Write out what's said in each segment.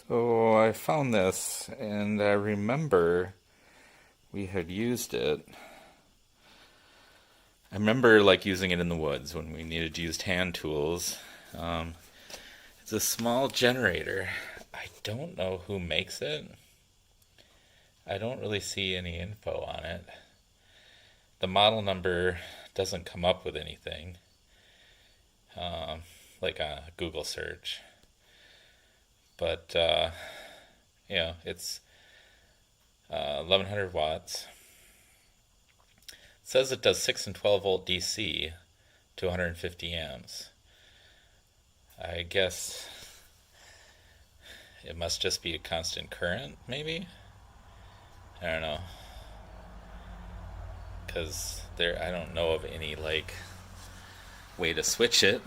So I found this and I remember we had used it. I remember like using it in the woods when we needed to use hand tools. Um, it's a small generator. I don't know who makes it. I don't really see any info on it. The model number doesn't come up with anything, um, like a Google search. But it's 1100 watts. It says it does 6 and 12 volt DC to 150 amps. I guess it must just be a constant current, maybe? I don't know. Because I don't know of any, like, way to switch it,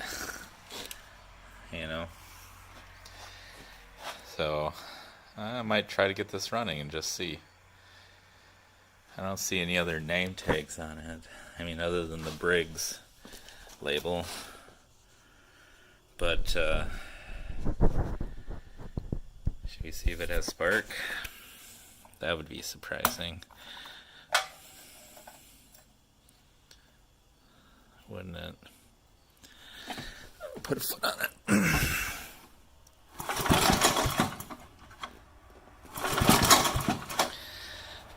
you know? So, I might try to get this running and just see. I don't see any other name tags on it. I mean, other than the Briggs label. But, should we see if it has spark? That would be surprising. Wouldn't it? Put a foot on it.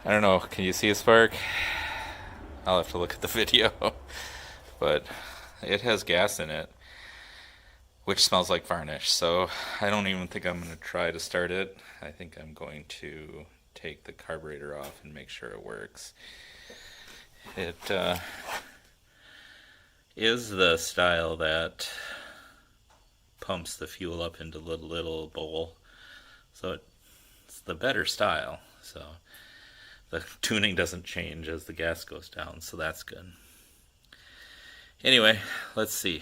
I don't know. Can you see a spark? I'll have to look at the video. But it has gas in it, which smells like varnish. So I don't even think I'm going to try to start it. I think I'm going to take the carburetor off and make sure it works. It is the style that pumps the fuel up into the little bowl. So it's the better style. So the tuning doesn't change as the gas goes down, so that's good. Anyway, let's see.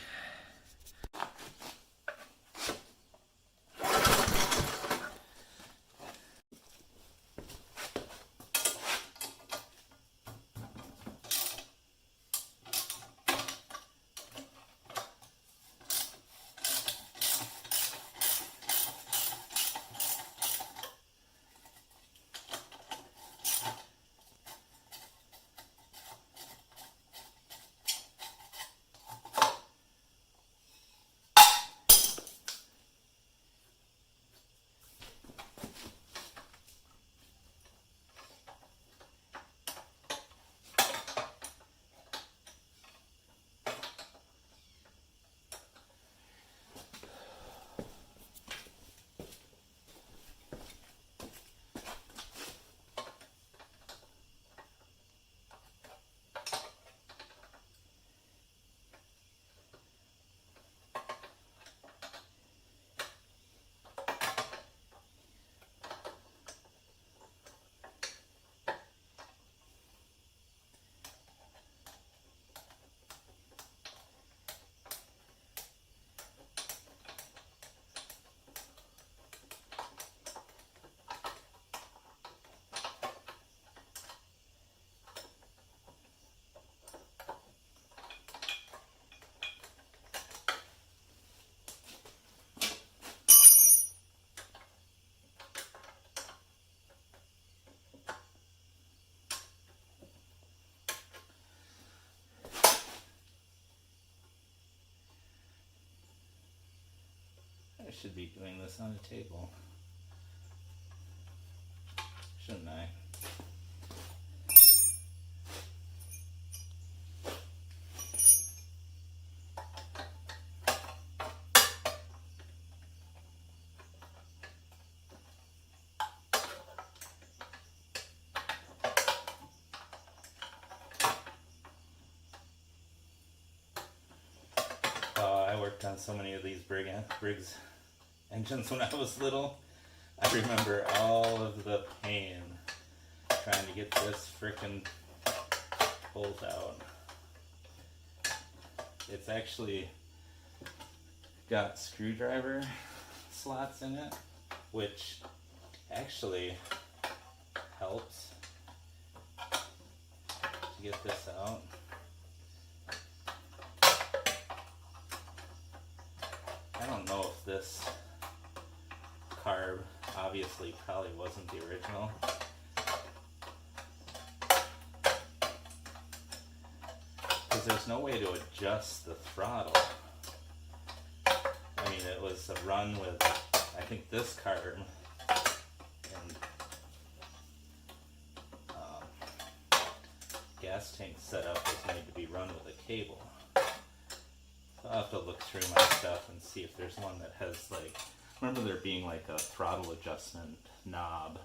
I should be doing this on a table, shouldn't I? I worked on so many of these Briggs engines when I was little. I remember all of the pain trying to get this frickin' bolt out. It's actually got screwdriver slots in it, which actually helps to get this out. I don't know if this carb obviously probably wasn't the original. Because there's no way to adjust the throttle. I mean, it was a run with, I think, this card and gas tank setup was made to be run with a cable. So I'll have to look through my stuff and see if there's one that has, like, remember there being like a throttle adjustment knob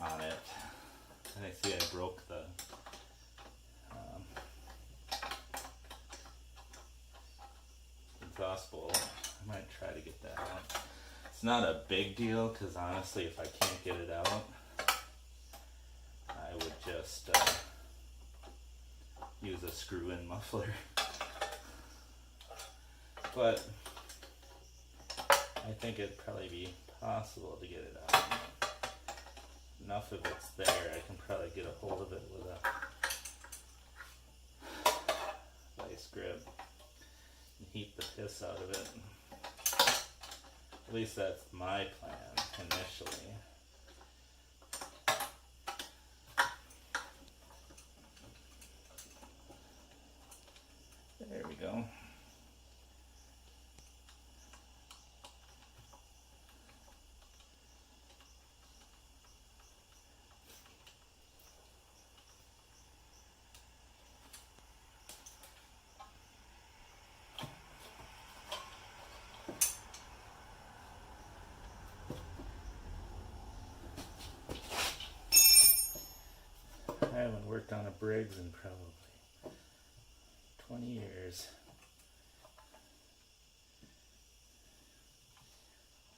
on it. And I see I broke the exhaust bowl. I might try to get that out. It's not a big deal because honestly, if I can't get it out, I would just use a screw-in muffler. But I think it'd probably be possible to get it out. Enough of it's there, I can probably get a hold of it with a vice grip and heat the piss out of it. At least that's my plan initially. There we go. I haven't worked on a Briggs in probably 20 years.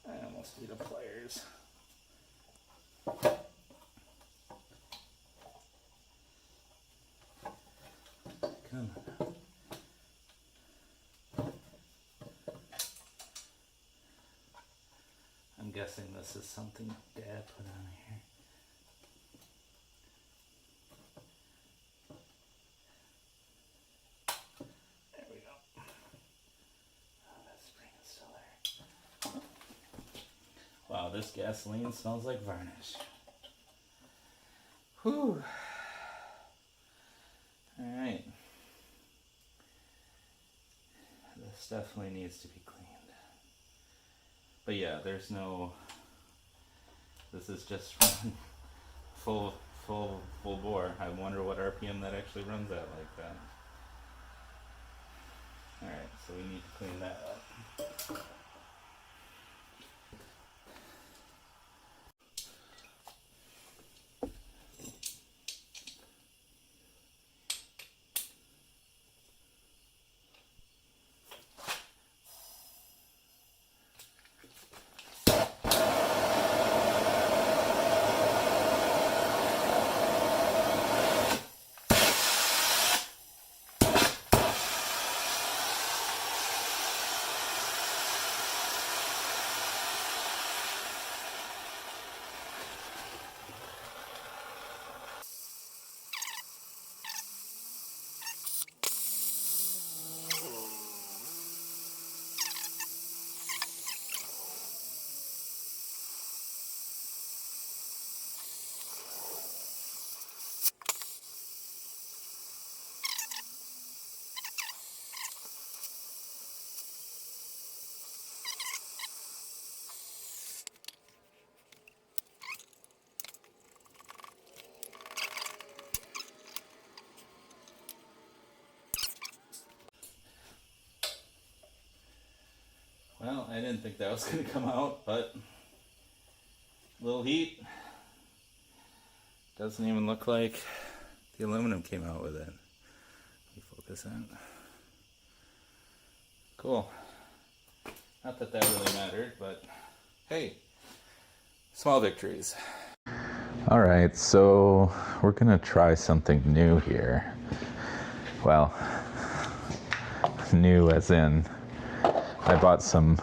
I almost need a pliers. Come on. I'm guessing this is something Dad put on here. There we go. Oh, that spring is still there. Wow, this gasoline smells like varnish. Whew. Alright. This definitely needs to be cleaned. But yeah, there's no, this is just full bore. I wonder what RPM that actually runs at like that. Alright, so we need to clean that up. Well, I didn't think that was going to come out, but a little heat. Doesn't even look like the aluminum came out with it. Let me focus that. Cool. Not that that really mattered, but hey, small victories. Alright, so we're going to try something new here. Well, new as in I bought some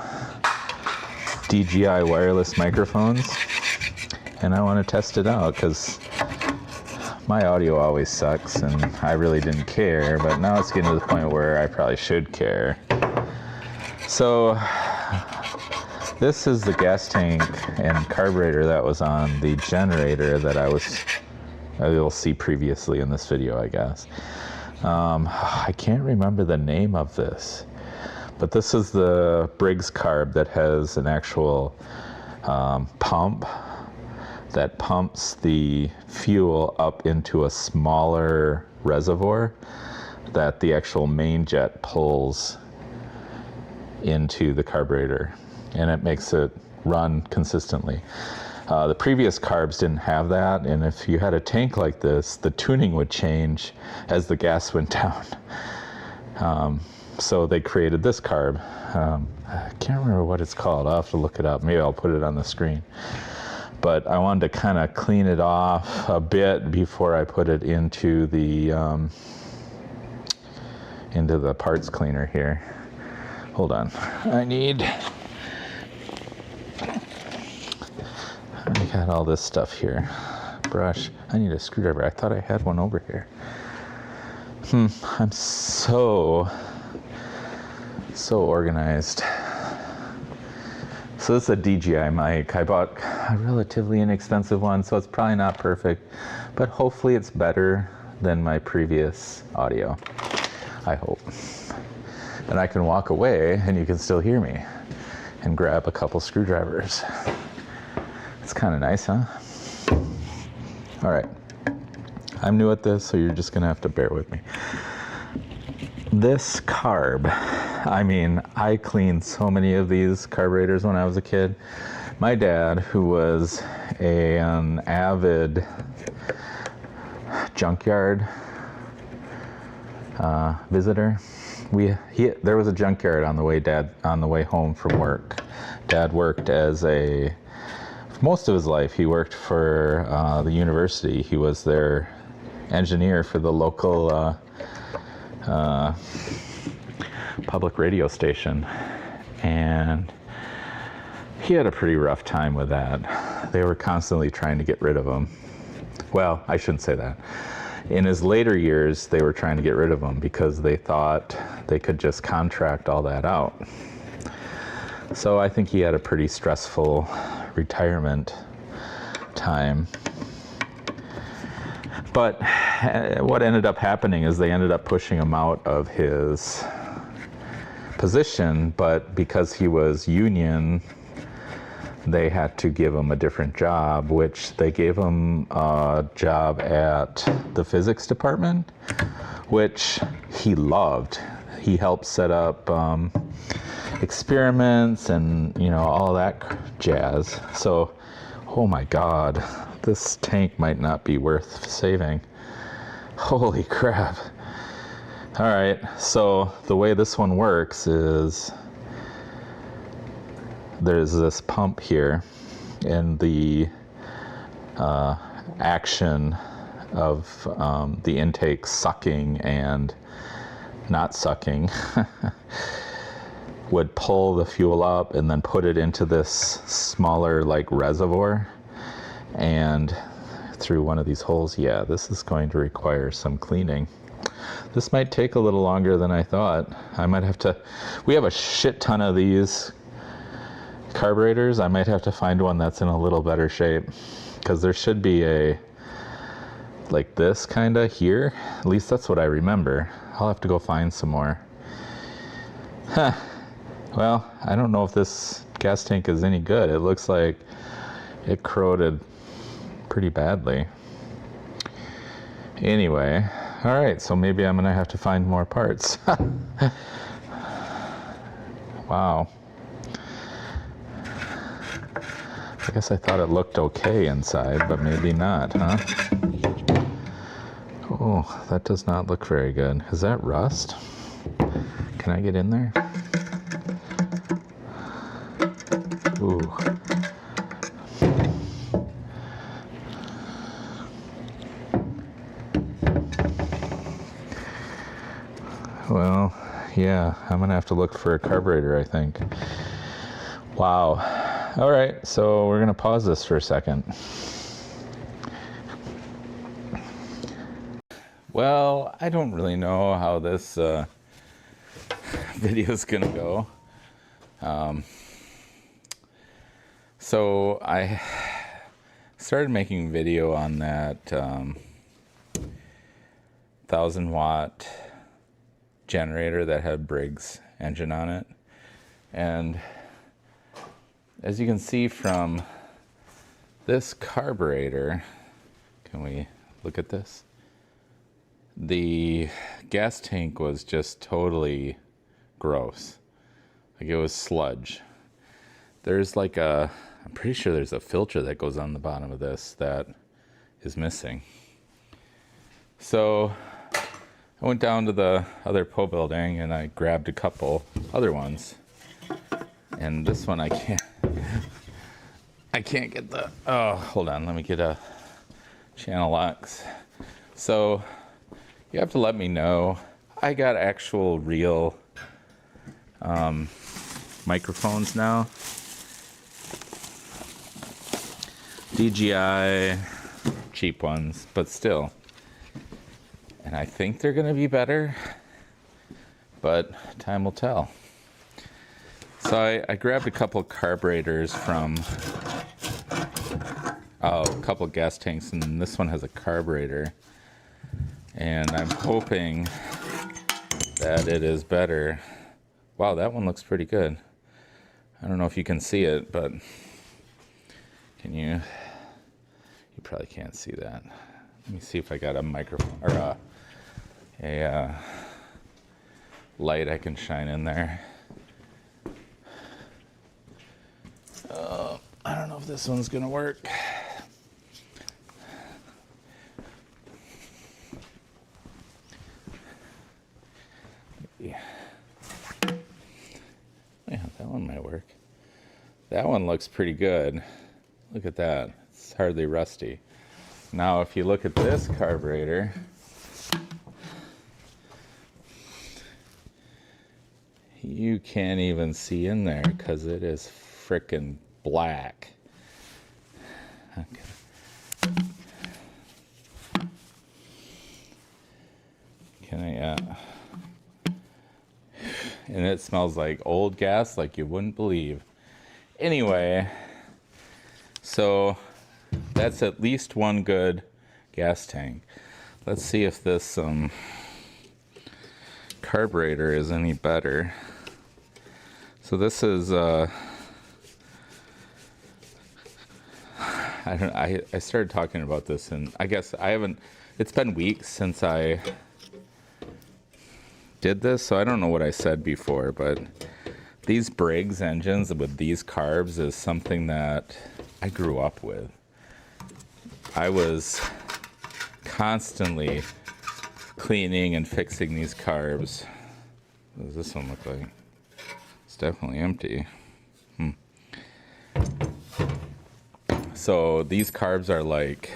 DJI wireless microphones and I want to test it out because my audio always sucks and I really didn't care, but now it's getting to the point where I probably should care. So This is the gas tank and carburetor that was on the generator that you'll see previously in this video, I guess. I can't remember the name of this, but this is the Briggs carb that has an actual pump that pumps the fuel up into a smaller reservoir that the actual main jet pulls into the carburetor, and it makes it run consistently. The previous carbs didn't have that, and if you had a tank like this, the tuning would change as the gas went down. So they created this carb. I can't remember what it's called. I'll have to look it up. Maybe I'll put it on the screen. But I wanted to kind of clean it off a bit before I put it into the parts cleaner here. Hold on. I got all this stuff here. Brush. I need a screwdriver. I thought I had one over here. I'm so organized. So this is a DJI mic. I bought a relatively inexpensive one, so it's probably not perfect, but hopefully it's better than my previous audio. I hope. And I can walk away and you can still hear me and grab a couple screwdrivers. It's kind of nice, huh? All right. I'm new at this, so you're just gonna have to bear with me. This carb, I mean, I cleaned so many of these carburetors when I was a kid. My dad, who was an avid junkyard visitor, there was a junkyard on the way home from work. Dad worked most of his life, he worked for the university. He was their engineer for the local public radio station, and he had a pretty rough time with that. They were constantly trying to get rid of him. Well, I shouldn't say that. In his later years, they were trying to get rid of him because they thought they could just contract all that out. So I think he had a pretty stressful retirement time. But what ended up happening is they ended up pushing him out of his position, but because he was union, they had to give him a different job, which they gave him a job at the physics department, which he loved. He helped set up experiments and, all that jazz. So, oh my God, this tank might not be worth saving. Holy crap. All right, so the way this one works is there's this pump here, and the action of the intake sucking and not sucking would pull the fuel up and then put it into this smaller reservoir, and through one of these holes. Yeah, this is going to require some cleaning. This might take a little longer than I thought. We have a shit ton of these carburetors. I might have to find one that's in a little better shape, because there should be a like this kind of here. At least that's what I remember. I'll have to go find some more. Huh. Well, I don't know if this gas tank is any good. It looks like it corroded pretty badly. Anyway, all right, so maybe I'm gonna have to find more parts. Wow. I guess I thought it looked okay inside, but maybe not, huh? Oh, that does not look very good. Is that rust? Can I get in there? Ooh. Well, yeah, I'm gonna have to look for a carburetor, I think. Wow. All right, so we're gonna pause this for a second. Well, I don't really know how this video is gonna go. So I started making video on that 1,000-watt generator that had Briggs engine on it. And as you can see from this carburetor, can we look at this? The gas tank was just totally gross. Like it was sludge. There's like I'm pretty sure there's a filter that goes on the bottom of this that is missing. So I went down to the other Poe building and I grabbed a couple other ones. And this one I can't get the, oh, hold on, let me get a channel locks. So you have to let me know. I got actual real microphones now. DJI, cheap ones, but still. And I think they're gonna be better, but time will tell. So I grabbed a couple carburetors from, a couple gas tanks, and this one has a carburetor. And I'm hoping that it is better. Wow, that one looks pretty good. I don't know if you can see it, but can you? You probably can't see that. Let me see if I got a microphone or a light I can shine in there. I don't know if this one's gonna work. Yeah, that one might work. That one looks pretty good. Look at that. It's hardly rusty. Now, if you look at this carburetor, you can't even see in there because it is frickin' black. Okay. Can I, and it smells like old gas like you wouldn't believe. Anyway, so that's at least one good gas tank. Let's see if this carburetor is any better. So this is I started talking about this, and I guess I haven't, it's been weeks since I did this, so I don't know what I said before, but these Briggs engines with these carbs is something that I grew up with. I was constantly cleaning and fixing these carbs. What does this one look like? It's definitely empty. So these carbs are like,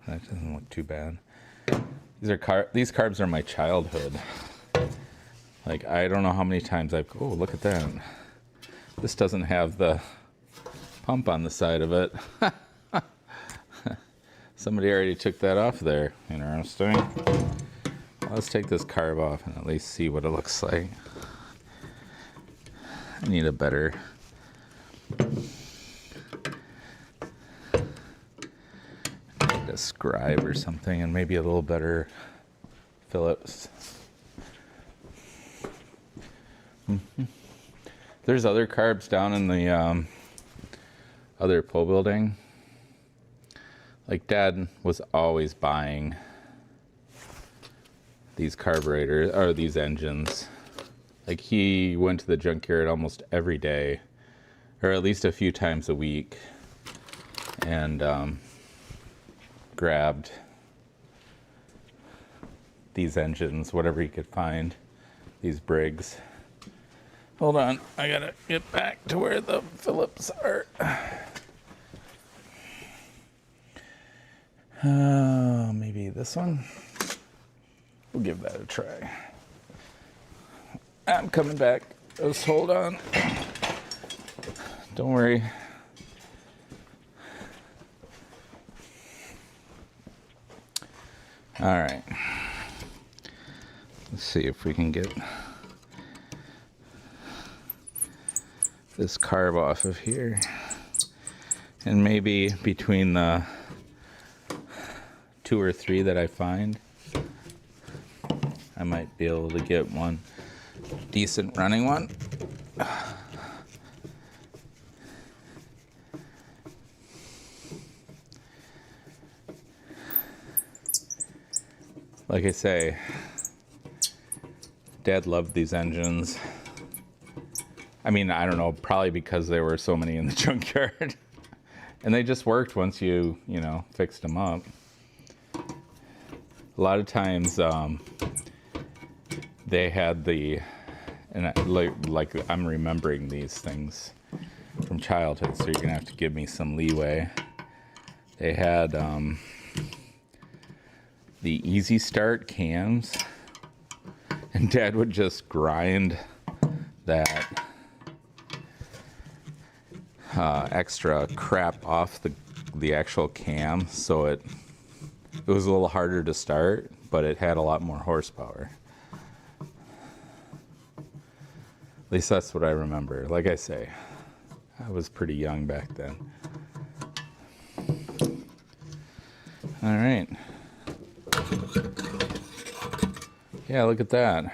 that doesn't look too bad. These carbs are my childhood. Like, I don't know how many times I've, oh, look at that. This doesn't have the pump on the side of it. Somebody already took that off there. Interesting. Well, let's take this carb off and at least see what it looks like. I need a better a scribe or something, and maybe a little better Phillips. There's other carbs down in the other Poe building. Like, Dad was always buying these carburetors, or these engines. Like, he went to the junkyard almost every day, or at least a few times a week, and grabbed these engines, whatever he could find, these Briggs. Hold on, I gotta get back to where the Phillips are. Maybe this one? We'll give that a try. I'm coming back. Just hold on. Don't worry. All right. Let's see if we can get this carb off of here. And maybe between the 2 or 3 that I find, I might be able to get one decent running one. Like I say, Dad loved these engines. I mean, I don't know, probably because there were so many in the junkyard. And they just worked once you know, fixed them up. A lot of times, they had like I'm remembering these things from childhood, so you're gonna have to give me some leeway. They had the Easy Start cams, and Dad would just grind that extra crap off the actual cam, so it was a little harder to start, but it had a lot more horsepower. At least that's what I remember. Like I say, I was pretty young back then. All right. Yeah, look at that.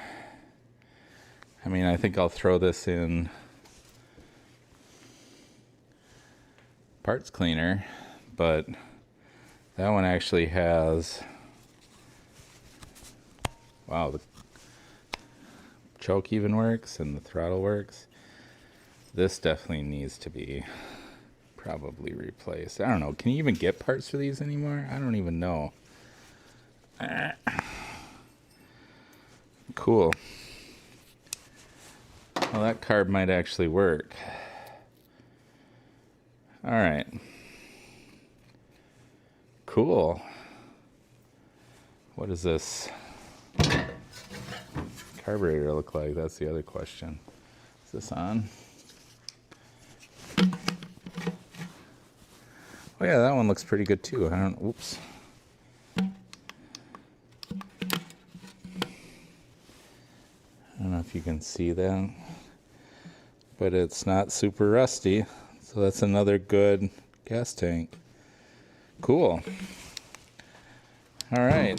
I mean, I think I'll throw this in parts cleaner, but that one actually has, wow, the choke even works and the throttle works. This definitely needs to be probably replaced. I don't know, can you even get parts for these anymore? I don't even know. Cool. Well, that carb might actually work. All right. Cool. What does this carburetor look like? That's the other question. Is this on? Oh yeah, that one looks pretty good too. Oops. I don't know if you can see that, but it's not super rusty. So that's another good gas tank. Cool. All right.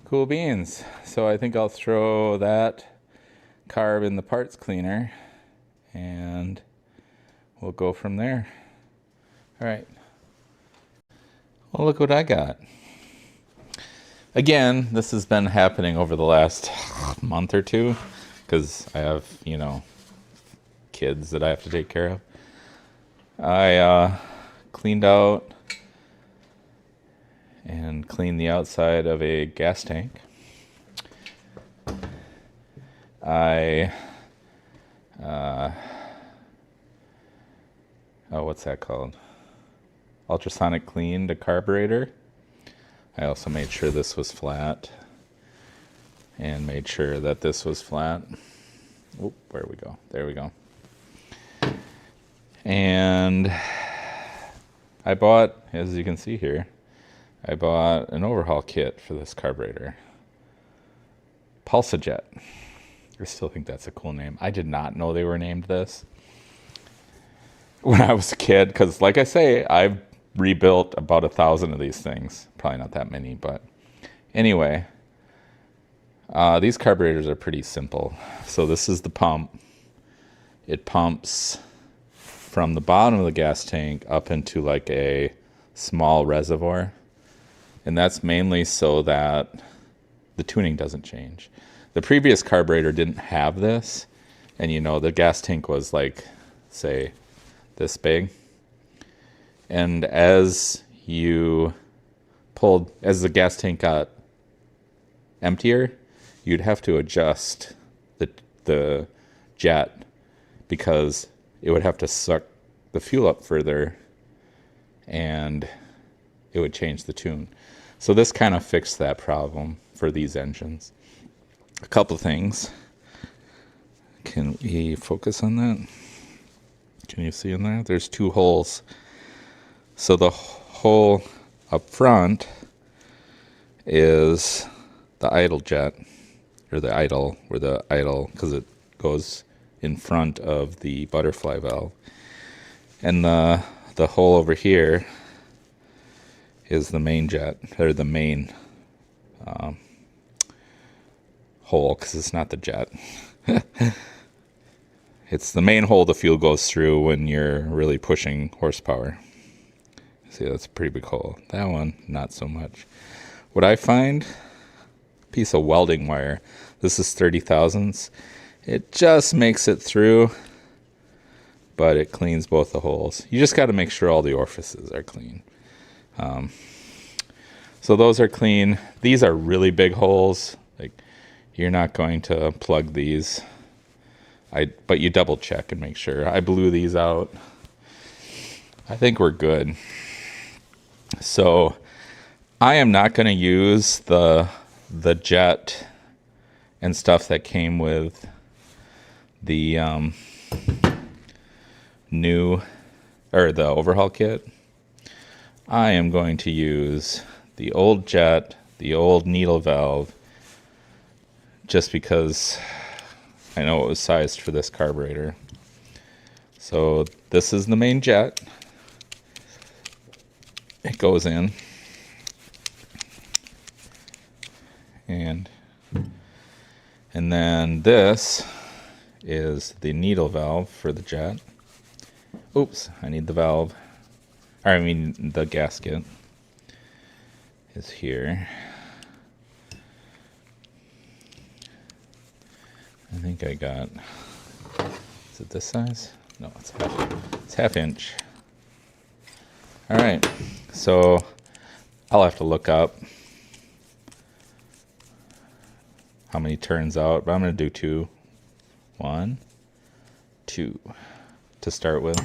Cool beans. So I think I'll throw that carb in the parts cleaner and we'll go from there. All right. Well, look what I got. Again, this has been happening over the last month or two because I have, you know, kids that I have to take care of. I cleaned out and cleaned the outside of a gas tank. I what's that called? Ultrasonic cleaned a carburetor. I also made sure this was flat and made sure that this was flat. Oop, where we go? There we go. And I bought, as you can see here, I bought an overhaul kit for this carburetor. Pulsajet. I still think that's a cool name. I did not know they were named this when I was a kid, because like I say, I've rebuilt about 1,000 of these things. Probably not that many, but anyway, these carburetors are pretty simple. So this is the pump. It pumps from the bottom of the gas tank up into like a small reservoir, and that's mainly so that the tuning doesn't change. The previous carburetor didn't have this, and you know, the gas tank was like, say, this big. And as the gas tank got emptier, you'd have to adjust the jet because it would have to suck the fuel up further and it would change the tune. So this kind of fixed that problem for these engines. A couple things. Can we focus on that? Can you see in there? There's 2 holes. So the hole up front is the idle jet, or the idle, because it goes in front of the butterfly valve. And the hole over here is the main jet, or the main hole, because it's not the jet. It's the main hole the fuel goes through when you're really pushing horsepower. See, that's a pretty big hole. That one, not so much. What I find, piece of welding wire. This is 30 thousandths. It just makes it through, but it cleans both the holes. You just got to make sure all the orifices are clean. So those are clean. These are really big holes. Like, you're not going to plug these. But you double check and make sure. I blew these out. I think we're good. So I am not going to use the jet and stuff that came with the new, or the overhaul kit. I am going to use the old jet, the old needle valve, just because I know it was sized for this carburetor. So this is the main jet. It goes in. And then this is the needle valve for the jet. Oops, I need the valve. Or I mean the gasket is here. I think I got, is it this size? No, it's half inch. All right, so I'll have to look up how many turns out, but I'm going to do 2. 1, 2 to start with.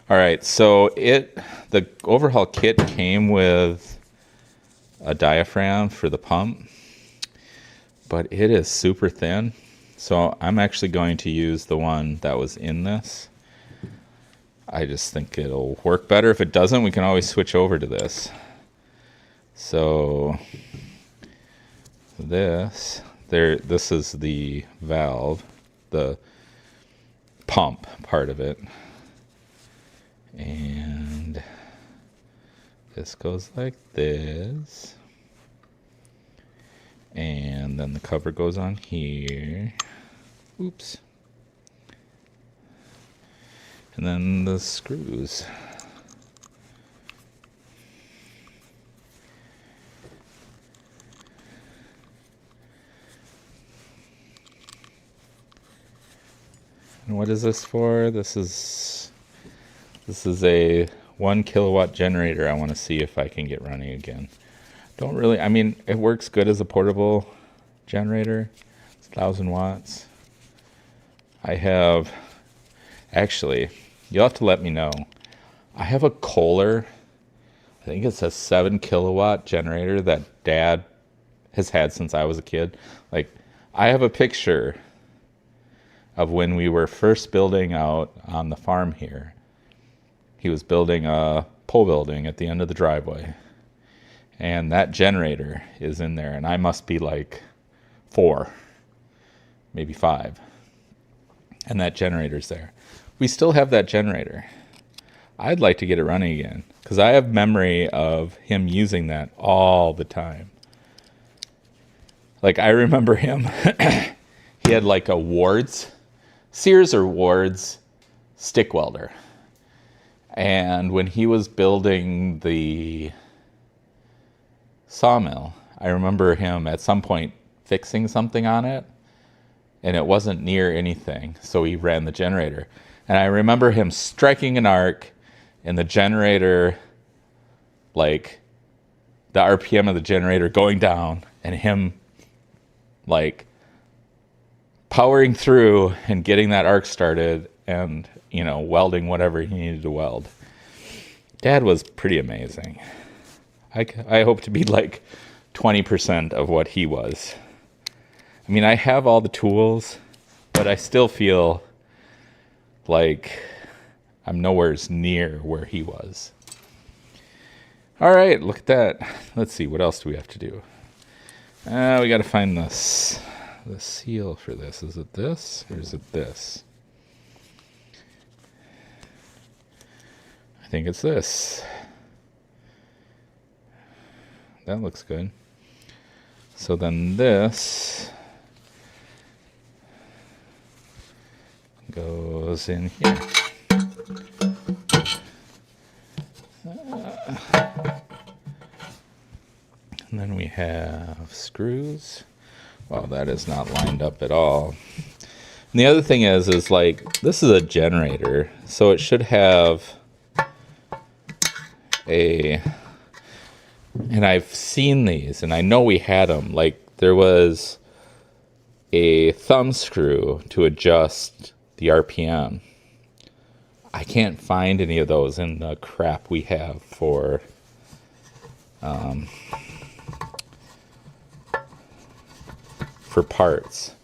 All right, so the overhaul kit came with a diaphragm for the pump, but it is super thin. So I'm actually going to use the one that was in this. I just think it'll work better. If it doesn't, we can always switch over to this. So this is the valve, the pump part of it. And this goes like this. And then the cover goes on here. Oops. And then the screws. And what is this for? This is a 1 kilowatt generator. I want to see if I can get running again. Don't really, I mean, it works good as a portable generator. It's 1,000 watts. I have, actually, you'll have to let me know. I have a Kohler, I think it's a 7 kilowatt generator that Dad has had since I was a kid. Like, I have a picture of when we were first building out on the farm here. He was building a pole building at the end of the driveway. And that generator is in there, and I must be like 4, maybe 5. And that generator's there. We still have that generator. I'd like to get it running again, because I have memory of him using that all the time. Like, I remember him, he had like a Sears or Ward's stick welder. And when he was building the sawmill, I remember him at some point fixing something on it, and it wasn't near anything, so he ran the generator. And I remember him striking an arc, and the generator, like, the RPM of the generator going down, and him, like, powering through and getting that arc started and, welding whatever he needed to weld. Dad was pretty amazing. I hope to be like 20% of what he was. I mean, I have all the tools, but I still feel like I'm nowhere near where he was. All right, look at that. Let's see, what else do we have to do? We got to find this the seal for this. Is it this or is it this? I think it's this. That looks good. So then this goes in here. And then we have screws. Wow, that is not lined up at all. And the other thing is like, this is a generator, so it should have a, and I've seen these, and I know we had them, like there was a thumb screw to adjust the RPM. I can't find any of those in the crap we have for parts.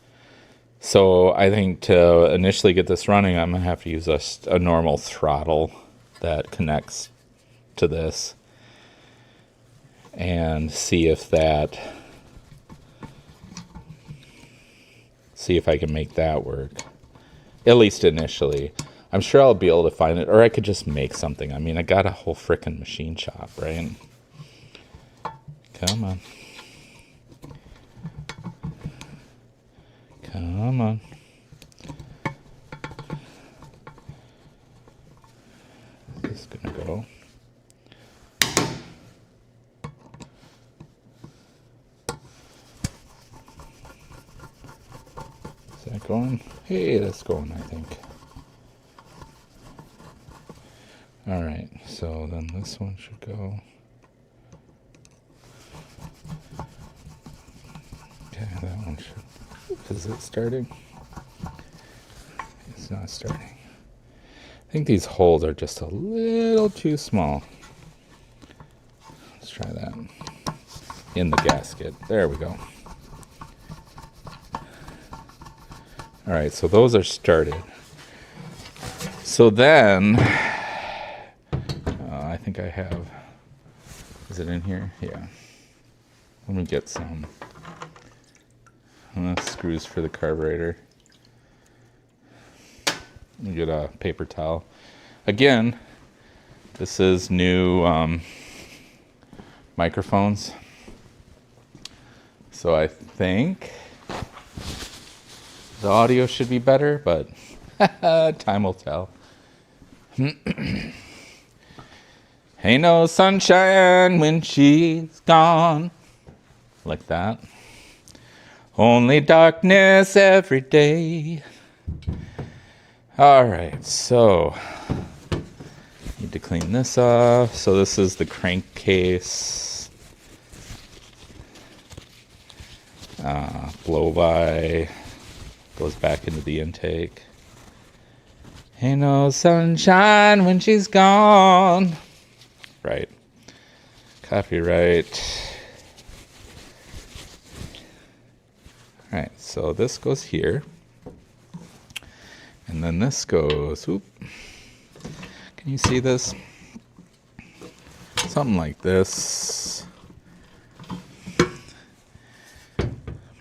So I think to initially get this running, I'm gonna have to use a normal throttle that connects to this and see if I can make that work, at least initially. I'm sure I'll be able to find it, or I could just make something. I mean, I got a whole frickin' machine shop, right? Come on. Come on. This is gonna go. Is that going? Hey, that's going, I think. All right, so then this one should go. Okay, that one should. Is it starting? It's not starting. I think these holes are just a little too small. Let's try that. In the gasket. There we go. All right, so those are started. So then, I think I have, is it in here? Yeah. Let me get some screws for the carburetor. Let me get a paper towel. Again, this is new microphones. So I think the audio should be better, but time will tell. Ain't no sunshine when she's gone. Like that. Only darkness every day. All right, so need to clean this off. So this is the crankcase. Blow by goes back into the intake. Ain't no sunshine when she's gone. Right. Copyright. All right, so this goes here. And then this goes, oop. Can you see this? Something like this.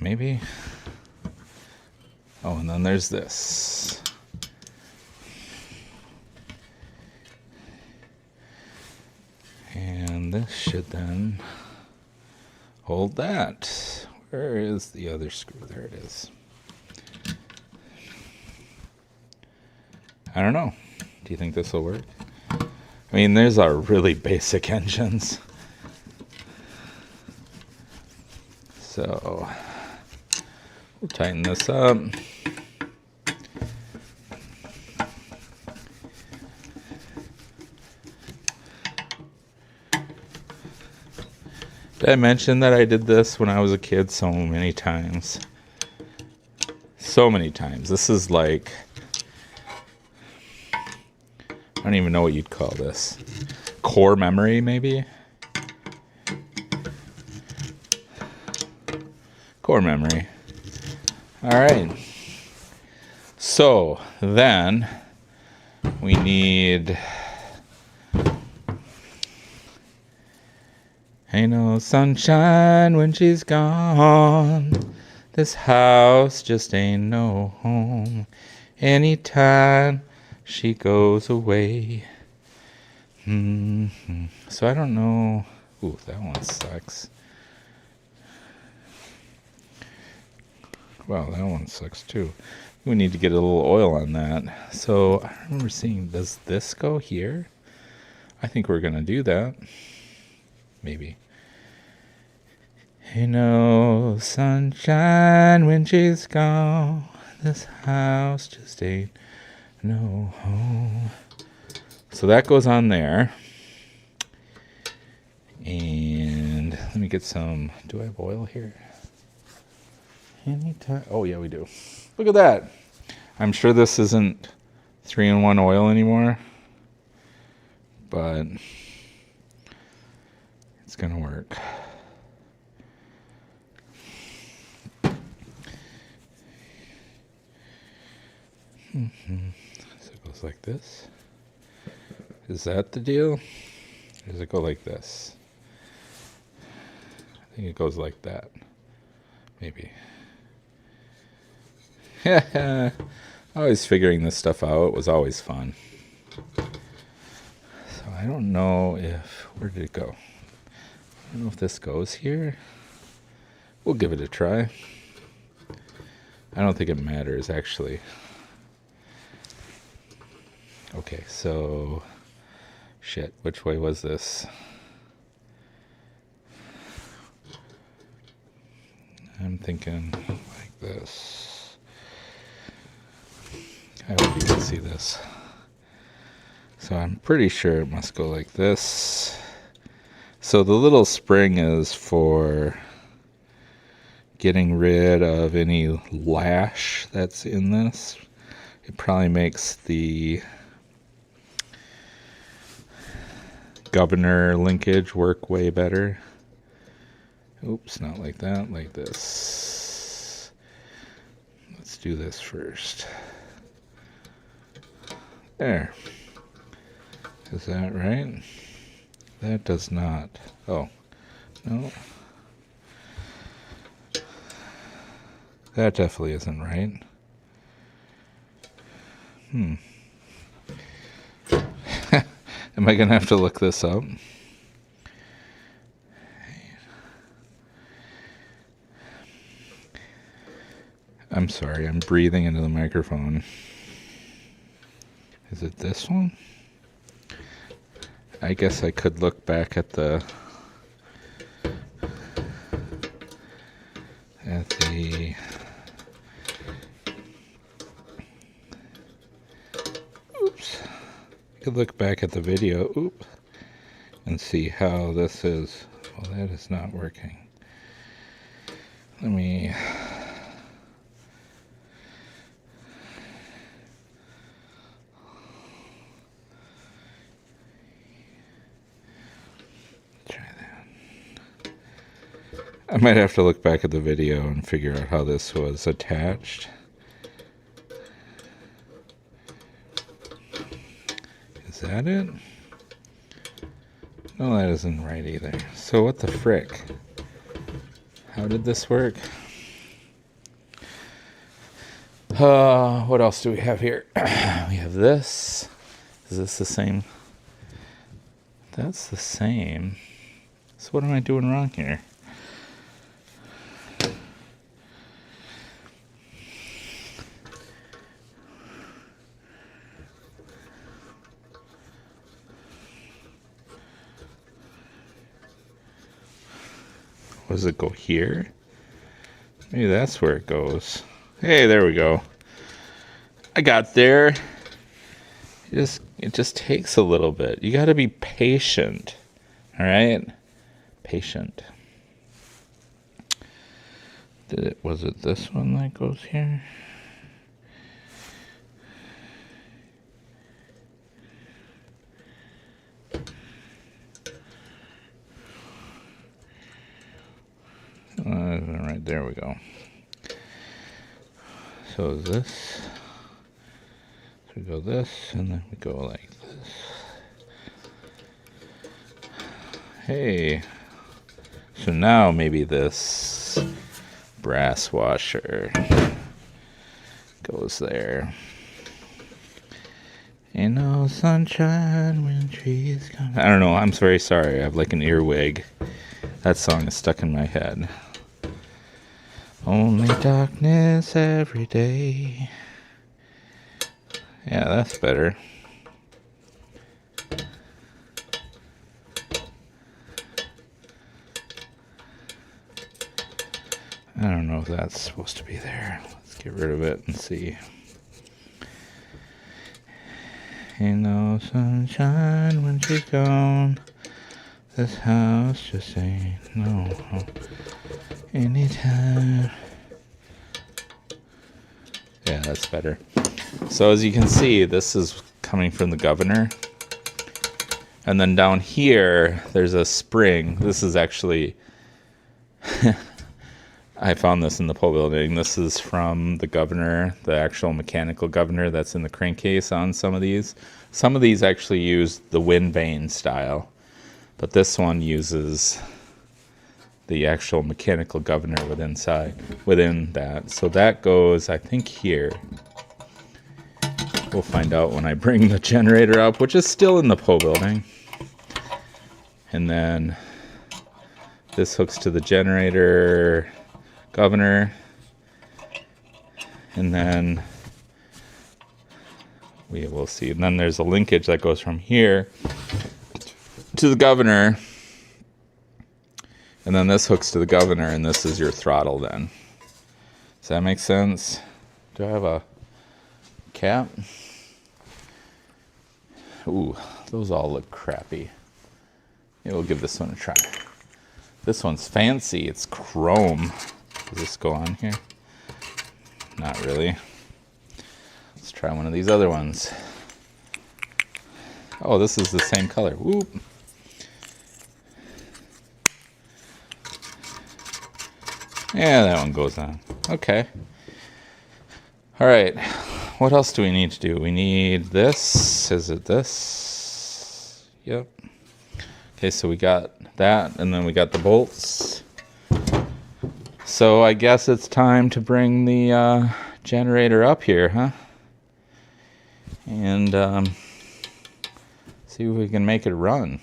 Maybe. Oh, and then there's this. And this should then hold that. Where is the other screw? There it is. I don't know. Do you think this will work? I mean, there's our really basic engines. So we'll tighten this up. Did I mention that I did this when I was a kid so many times? So many times. This is like, I don't even know what you'd call this. Core memory, maybe? Core memory. All right. So then we need, ain't no sunshine when she's gone. This house just ain't no home. Anytime she goes away. So I don't know. Ooh, that one sucks. Wow, that one sucks too. We need to get a little oil on that. So I remember seeing, does this go here? I think we're going to do that. Maybe. Ain't no sunshine when she's gone. This house just ain't no home. So that goes on there. And let me get some. Do I have oil here? Anytime. Oh, yeah, we do. Look at that. I'm sure this isn't 3-in-1 oil anymore, but it's going to work. So it goes like this. Is that the deal? Or does it go like this? I think it goes like that. Maybe. Always figuring this stuff out was always fun. So I don't know if... Where did it go? I don't know if this goes here. We'll give it a try. I don't think it matters, actually. Okay, so... Shit, which way was this? I'm thinking like this. I hope you can see this. So I'm pretty sure it must go like this. So the little spring is for getting rid of any lash that's in this. It probably makes the governor linkage work way better. Oops, not like that, like this. Let's do this first. There. Is that right? That does not. Oh, no. That definitely isn't right. Am I going to have to look this up? I'm sorry, I'm breathing into the microphone. Is it this one? I guess I could look back at the oops. I could look back at the video, and see how this is. Well, that is not working. Let me... I might have to look back at the video and figure out how this was attached. Is that it? No, that isn't right either. So what the frick? How did this work? What else do we have here? We have this. Is this the same? That's the same. So what am I doing wrong here? Does it go here? Maybe that's where it goes. Hey, there we go. I got there. It just takes a little bit. You got to be patient. All right? Patient. Was it this one that goes here? Right, there we go. So is this? So we go this, and then we go like this. Hey. So now maybe this brass washer goes there. Ain't no sunshine when trees come. I don't know. I'm very sorry. I have like an earwig. That song is stuck in my head. Only darkness every day. Yeah, that's better. I don't know if that's supposed to be there. Let's get rid of it and see. Ain't no sunshine when she's gone. This house just ain't no home. Anytime. Yeah, that's better. So as you can see, this is coming from the governor. And then down here, there's a spring. This is actually... I found this in the pole building. This is from the governor, the actual mechanical governor that's in the crankcase on some of these. Some of these actually use the wind vane style, but this one uses the actual mechanical governor within that. So that goes, I think, here. We'll find out when I bring the generator up, which is still in the pole building. And then this hooks to the generator governor, and then we will see. And then there's a linkage that goes from here to the governor, and then this hooks to the governor, and this is your throttle then. Does that make sense? Do I have a cap? Ooh, those all look crappy. Maybe we'll give this one a try. This one's fancy. It's chrome. Does this go on here? Not really. Let's try one of these other ones. Oh, this is the same color. Whoop. Yeah, that one goes on. Okay. All right. What else do we need to do? We need this. Is it this? Yep. Okay, so we got that, and then we got the bolts. So I guess it's time to bring the generator up here, huh? And see if we can make it run.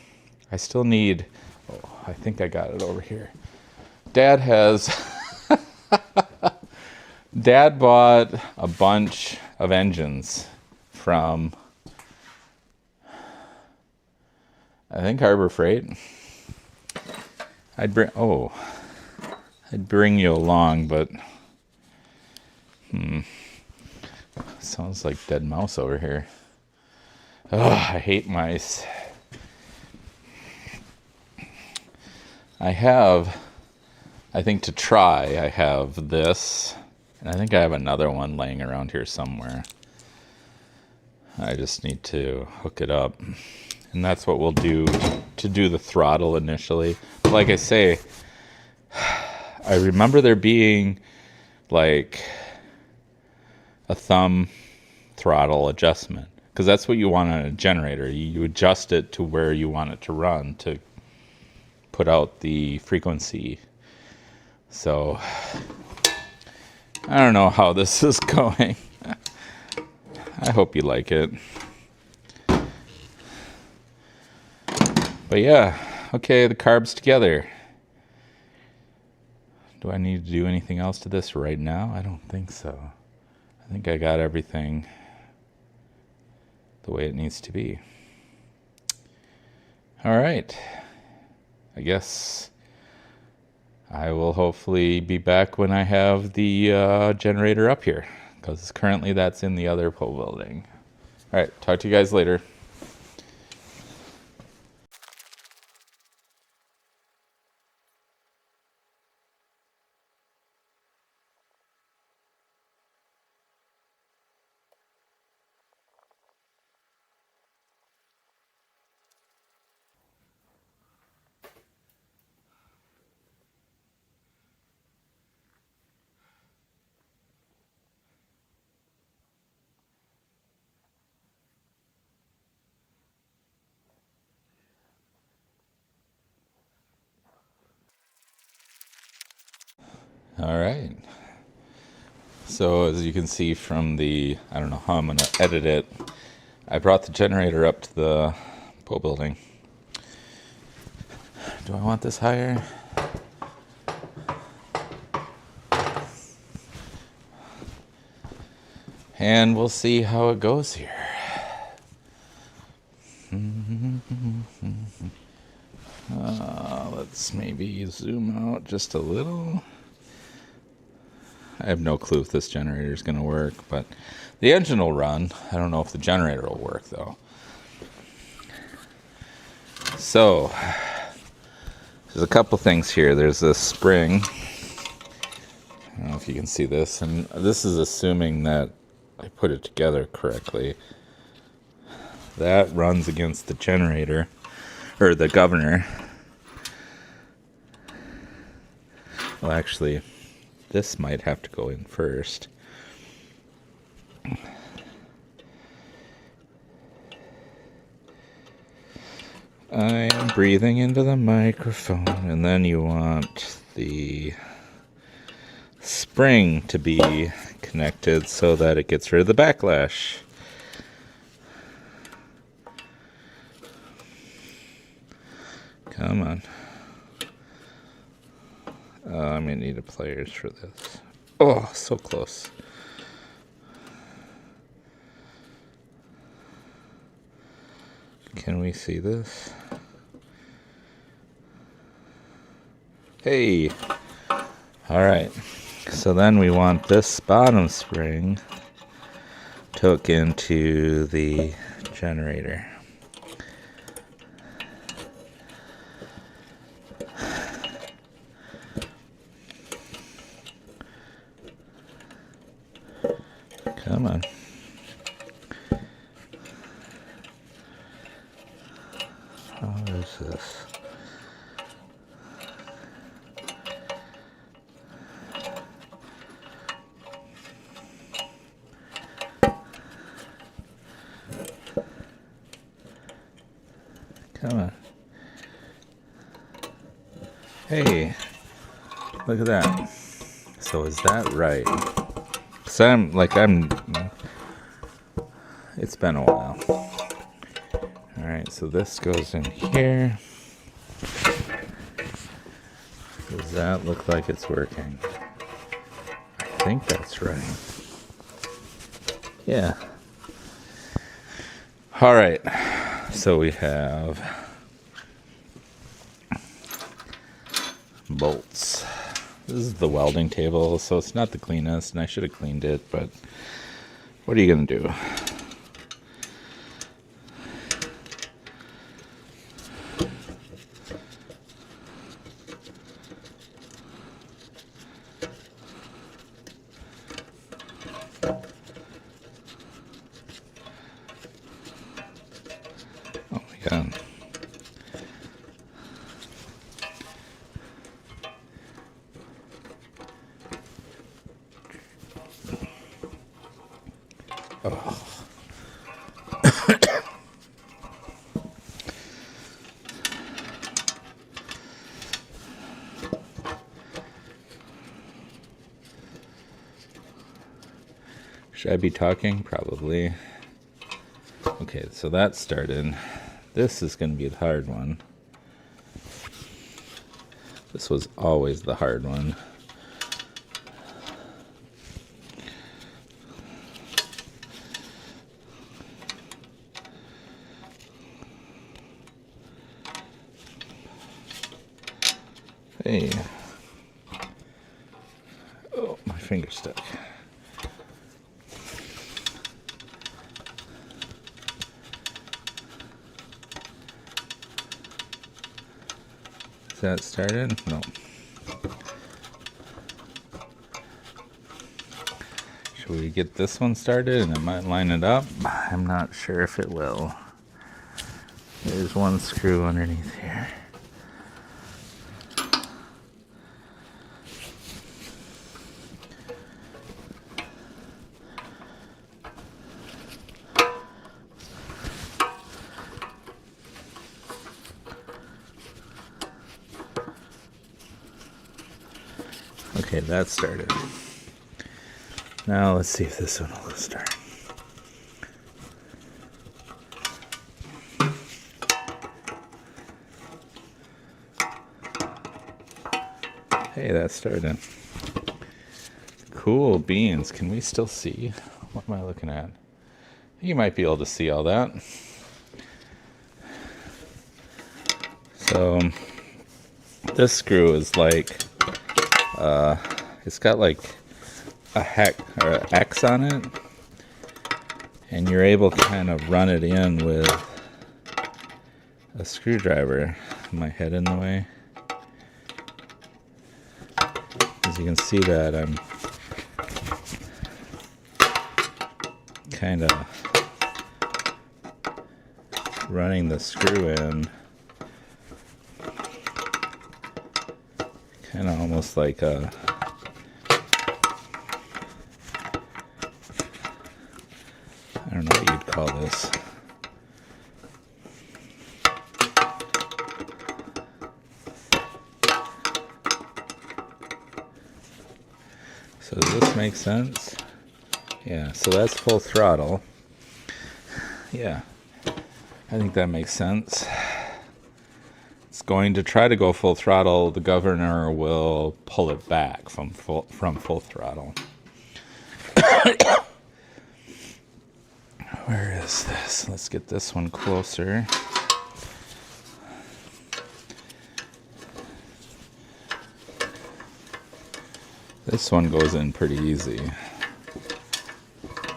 I still need... Oh, I think I got it over here. Dad has... Dad bought a bunch of engines from... I think Harbor Freight. I'd bring you along, but sounds like dead mouse over here. Oh, I hate mice. I think to try, I have this, and I think I have another one laying around here somewhere. I just need to hook it up, and that's what we'll do to do the throttle initially. But like I say, I remember there being like a thumb throttle adjustment, because that's what you want on a generator. You adjust it to where you want it to run to put out the frequency. So I don't know how this is going. I hope you like it. But yeah, okay, the carb's together. Do I need to do anything else to this right now? I don't think so. I think I got everything the way it needs to be. All right. I guess I will hopefully be back when I have the generator up here, because currently that's in the other pole building. All right, talk to you guys later. All right. So as you can see from the, I don't know how I'm going to edit it, I brought the generator up to the pole building. Do I want this higher? And we'll see how it goes here. Let's maybe zoom out just a little. I have no clue if this generator is going to work, but the engine will run. I don't know if the generator will work, though. So, there's a couple things here. There's this spring. I don't know if you can see this, and this is assuming that I put it together correctly. That runs against the generator, or the governor. Well, actually, this might have to go in first. I am breathing into the microphone, and then you want the spring to be connected so that it gets rid of the backlash. Come on. I'm going to need a pliers for this. Oh, so close. Can we see this? Hey! Alright, so then we want this bottom spring to hook into the generator. Come on. How is this? Come on. Hey, look at that. So is that right? So it's been a while. Alright, so this goes in here. Does that look like it's working? I think that's right. Yeah. Alright, so we have bolts. This is the welding table, so it's not the cleanest, and I should have cleaned it, but what are you going to do? Oh my god. Oh. Should I be talking? Probably. Okay, so that started. This is going to be the hard one. This was always the hard one. Hey. Oh, my finger stuck. Is that started? No. Should we get this one started and it might line it up? I'm not sure if it will. There's one screw underneath here. Okay, Okay, that started. Now let's see if this one will start. Hey, that started. Cool beans. Can we still see? What am I looking at? You might be able to see all that. So this screw is like, it's got like a hex or an X on it, and you're able to kind of run it in with a screwdriver. My head in the way. As you can see that I'm kind of running the screw in, kind of almost like a, I don't know what you'd call this. So does this make sense? Yeah, so that's full throttle. Yeah, I think that makes sense. It's going to try to go full throttle. The governor will pull it back from full throttle. Where is this? Let's get this one closer. This one goes in pretty easy.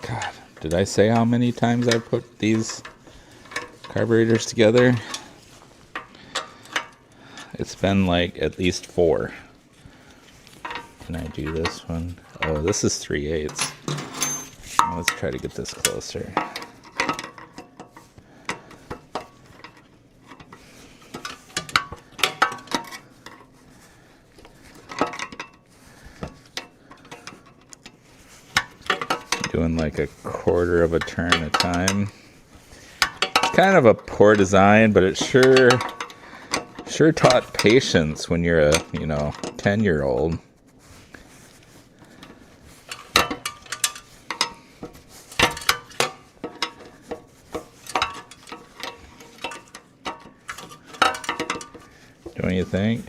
God, did I say how many times I put these carburetors together? It's been like at least 4. Can I do this one? Oh, this is 3/8. Let's try to get this closer. Doing like a quarter of a turn a time. It's kind of a poor design, but it sure taught patience when you're a 10-year-old. Don't you think?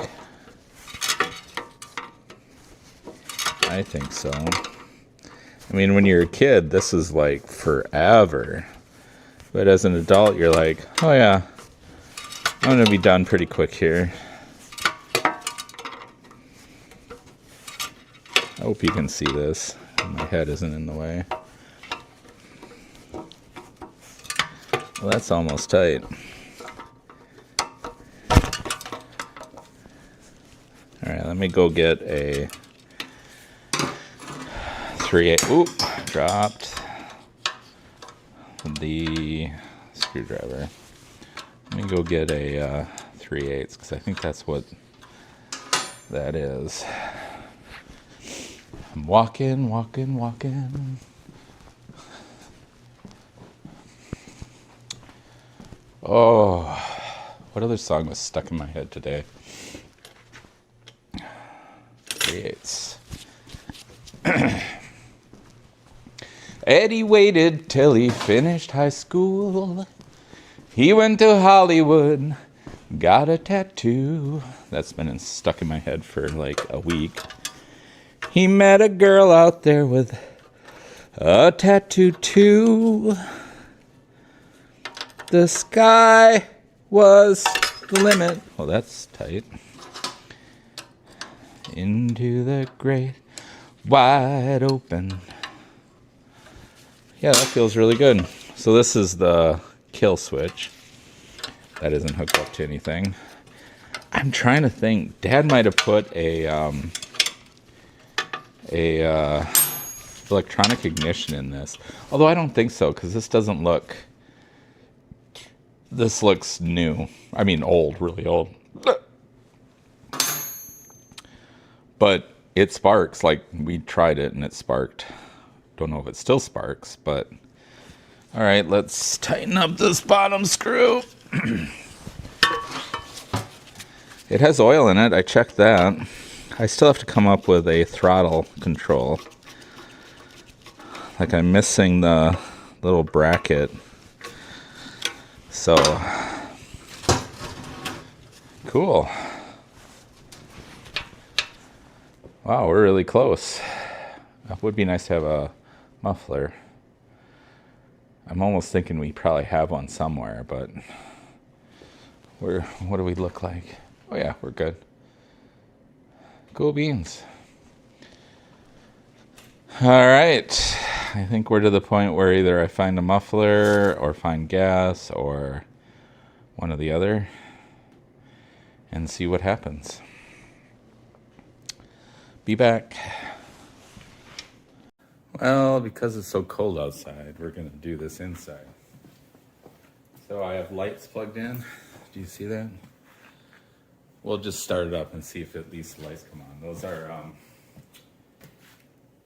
I think so. I mean, when you're a kid, this is like forever. But as an adult, you're like, oh yeah, I'm going to be done pretty quick here. I hope you can see this. My head isn't in the way. Well, that's almost tight. Alright, let me go get a 3/8. Oop, dropped the screwdriver. Let me go get a 3/8 because I think that's what that is. I'm walking. Oh, what other song was stuck in my head today? 3/8. Eddie waited till he finished high school. He went to Hollywood, got a tattoo. That's been stuck in my head for like a week. He met a girl out there with a tattoo too. The sky was the limit. Oh, that's tight. Into the great wide open. Yeah, that feels really good. So this is the kill switch. That isn't hooked up to anything. I'm trying to think. Dad might have put a electronic ignition in this. Although I don't think so, because this doesn't look... This looks new. I mean old, really old. But it sparks. Like, we tried it and it sparked. Don't know if it still sparks, but... Alright, let's tighten up this bottom screw. It has oil in it. I checked that. I still have to come up with a throttle control. Like I'm missing the little bracket. So, cool. Wow, we're really close. It would be nice to have a muffler. I'm almost thinking we probably have one somewhere, but what do we look like? Oh yeah, we're good. Cool beans. All right. I think we're to the point where either I find a muffler or find gas or one or the other and see what happens. Be back. Well, because it's so cold outside, we're going to do this inside. So I have lights plugged in. Do you see that? We'll just start it up and see if at least the lights come on. Those are,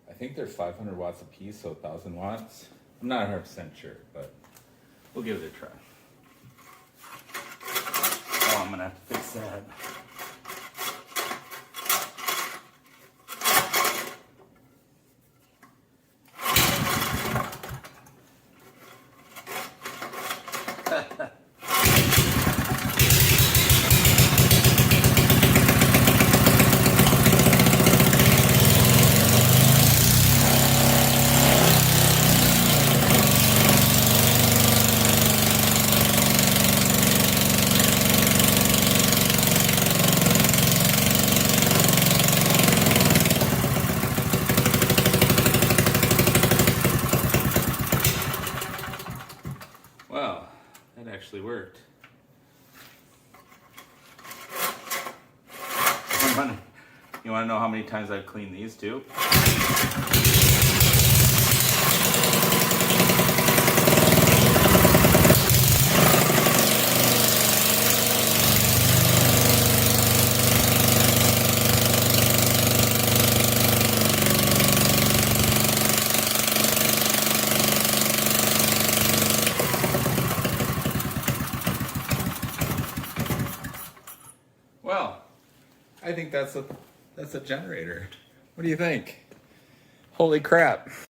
I think they're 500 watts a piece, so 1,000 watts. I'm not 100% sure, but we'll give it a try. Oh, I'm going to have to fix that. Well, that actually worked. You want to know how many times I've cleaned these too? Well, I think that's a generator. What do you think? Holy crap.